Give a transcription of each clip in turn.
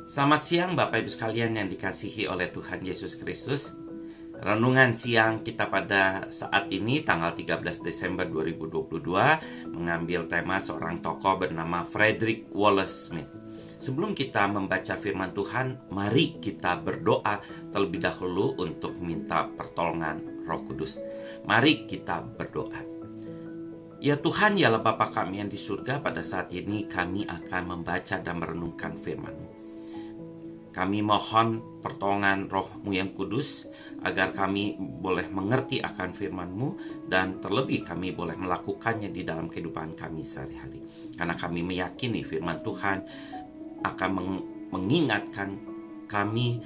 Selamat siang Bapak Ibu sekalian yang dikasihi oleh Tuhan Yesus Kristus. Renungan siang kita pada saat ini tanggal 13 Desember 2022 mengambil tema seorang tokoh bernama Frederick Wallace Smith. Sebelum kita membaca firman Tuhan, mari kita berdoa terlebih dahulu untuk minta pertolongan Roh Kudus. Mari kita berdoa. Ya Tuhan, yalah Bapa kami yang di surga, pada saat ini kami akan membaca dan merenungkan firman-Mu. Kami mohon pertolongan Roh-Mu yang kudus, agar kami boleh mengerti akan firman-Mu, dan terlebih kami boleh melakukannya di dalam kehidupan kami sehari-hari. Karena kami meyakini firman Tuhan akan mengingatkan kami,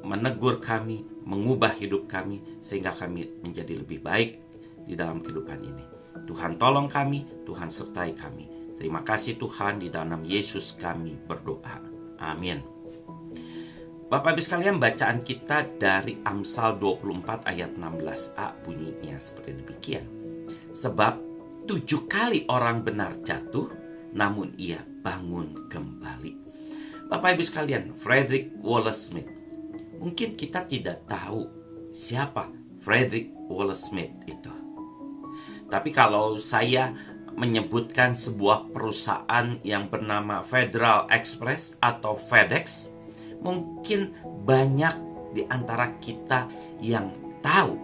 menegur kami, mengubah hidup kami, sehingga kami menjadi lebih baik di dalam kehidupan ini. Tuhan tolong kami, Tuhan sertai kami. Terima kasih Tuhan, di dalam Yesus kami berdoa. Amin. Bapak Ibu sekalian, bacaan kita dari Amsal 24 ayat 16a bunyinya seperti demikian. Sebab 7 kali orang benar jatuh, namun ia bangun kembali. Bapak Ibu sekalian, Frederick Wallace Smith. Mungkin kita tidak tahu siapa Frederick Wallace Smith itu. Tapi kalau saya menyebutkan sebuah perusahaan yang bernama Federal Express atau FedEx, mungkin banyak di antara kita yang tahu.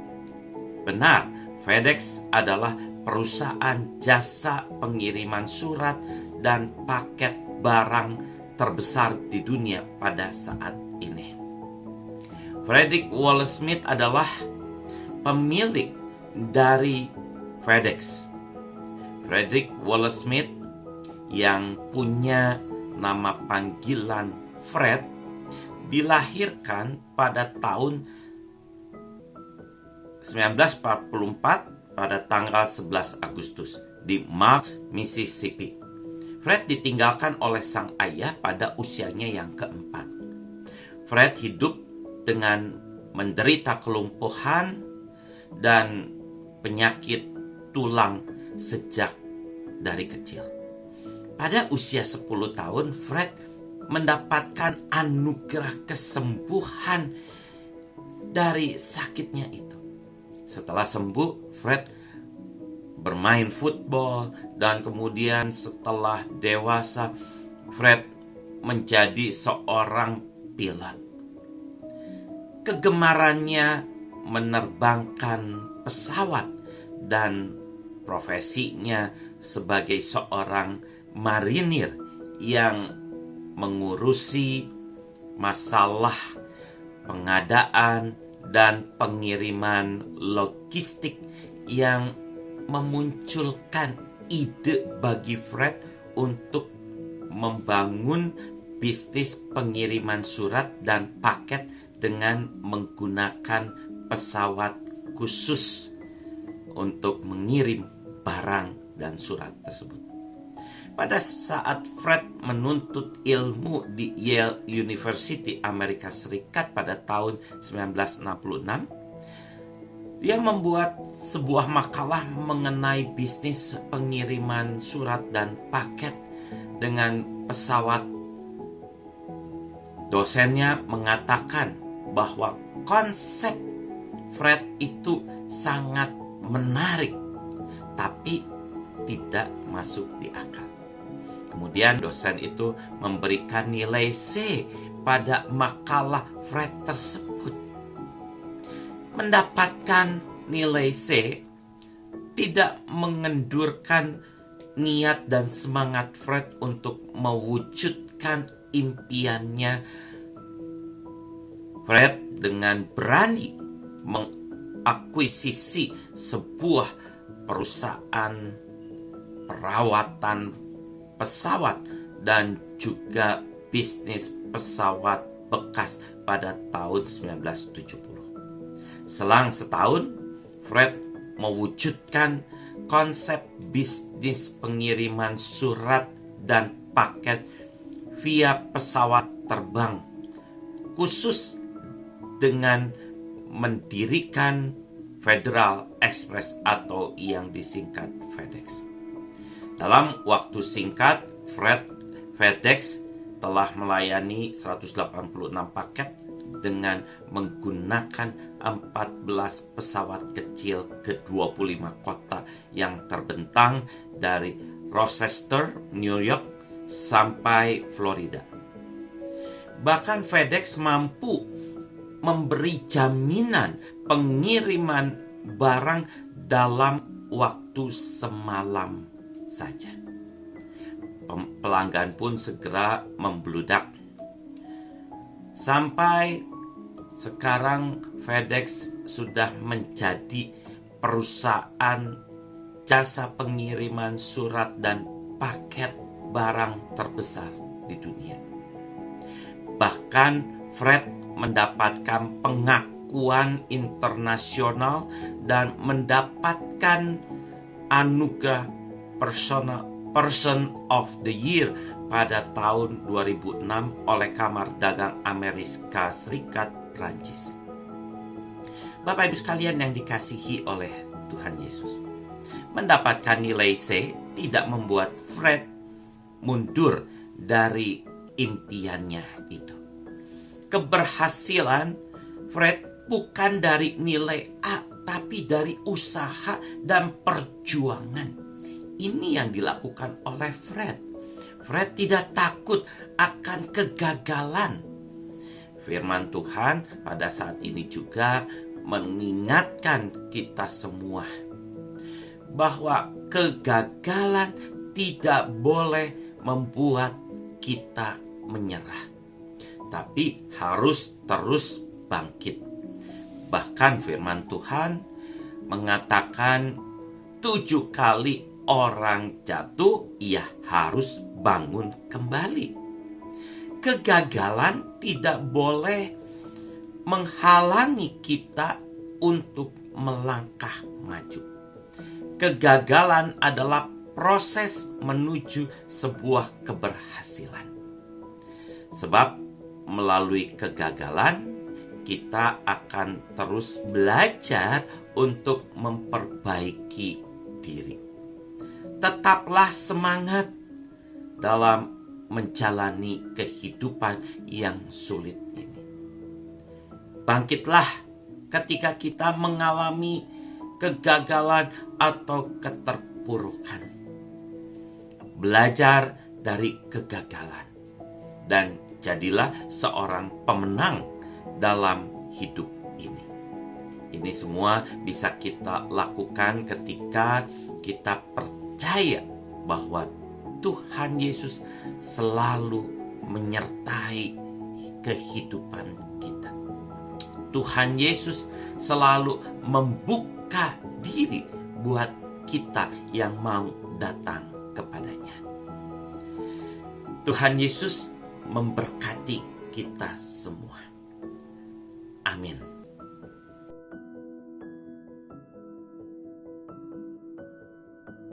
Benar, FedEx adalah perusahaan jasa pengiriman surat dan paket barang terbesar di dunia pada saat ini. Frederick Wallace Smith adalah pemilik dari FedEx. Frederick Wallace Smith yang punya nama panggilan Fred dilahirkan pada tahun 1944 pada tanggal 11 Agustus di Marks, Mississippi. Fred ditinggalkan oleh sang ayah pada usianya yang keempat. Fred hidup dengan menderita kelumpuhan dan penyakit tulang sejak dari kecil. Pada usia 10 tahun, Fred mendapatkan anugerah kesembuhan dari sakitnya itu. Setelah sembuh, Fred bermain football, dan kemudian setelah dewasa, Fred menjadi seorang pilot. Kegemarannya menerbangkan pesawat dan profesinya sebagai seorang marinir yang mengurusi masalah pengadaan dan pengiriman logistik yang memunculkan ide bagi Fred untuk membangun bisnis pengiriman surat dan paket dengan menggunakan pesawat khusus untuk mengirim barang dan surat tersebut. Pada saat Fred menuntut ilmu di Yale University, Amerika Serikat pada tahun 1966, dia membuat sebuah makalah mengenai bisnis pengiriman surat dan paket dengan pesawat. Dosennya mengatakan bahwa konsep Fred itu sangat menarik, tapi tidak masuk di akal. Kemudian dosen itu memberikan nilai C pada makalah Fred tersebut. Mendapatkan nilai C tidak mengendurkan niat dan semangat Fred untuk mewujudkan impiannya. Fred dengan berani mengakuisisi sebuah perusahaan perawatan pesawat dan juga bisnis pesawat bekas pada tahun 1970. Selang setahun, Fred mewujudkan konsep bisnis pengiriman surat dan paket via pesawat terbang, khusus dengan mendirikan Federal Express atau yang disingkat FedEx. Dalam waktu singkat, FedEx telah melayani 186 paket dengan menggunakan 14 pesawat kecil ke 25 kota yang terbentang dari Rochester, New York, sampai Florida. Bahkan FedEx mampu memberi jaminan pengiriman barang dalam waktu semalam saja. Pelanggan pun segera membludak. Sampai sekarang FedEx sudah menjadi perusahaan jasa pengiriman surat dan paket barang terbesar di dunia. Bahkan Fred mendapatkan pengakuan internasional dan mendapatkan anugerah Person of the Year pada tahun 2006 oleh Kamar Dagang Amerika Serikat Prancis. Bapak Ibu sekalian yang dikasihi oleh Tuhan Yesus, mendapatkan nilai C tidak membuat Fred mundur dari impiannya itu. Keberhasilan Fred bukan dari nilai A, tapi dari usaha dan perjuangan. Ini yang dilakukan oleh Fred. Fred tidak takut akan kegagalan. Firman Tuhan pada saat ini juga mengingatkan kita semua bahwa kegagalan tidak boleh membuat kita menyerah, tapi harus terus bangkit. Bahkan firman Tuhan mengatakan 7 kali orang jatuh, ia harus bangun kembali. Kegagalan tidak boleh menghalangi kita untuk melangkah maju. Kegagalan adalah proses menuju sebuah keberhasilan. Sebab melalui kegagalan kita akan terus belajar untuk memperbaiki diri. Tetaplah semangat dalam menjalani kehidupan yang sulit ini. Bangkitlah ketika kita mengalami kegagalan atau keterpurukan. Belajar dari kegagalan dan jadilah seorang pemenang dalam hidup ini. Ini semua bisa kita lakukan ketika kita percaya bahwa Tuhan Yesus selalu menyertai kehidupan kita. Tuhan Yesus selalu membuka diri buat kita yang mau datang kepadanya. Tuhan Yesus memberkati kita semua. Amin.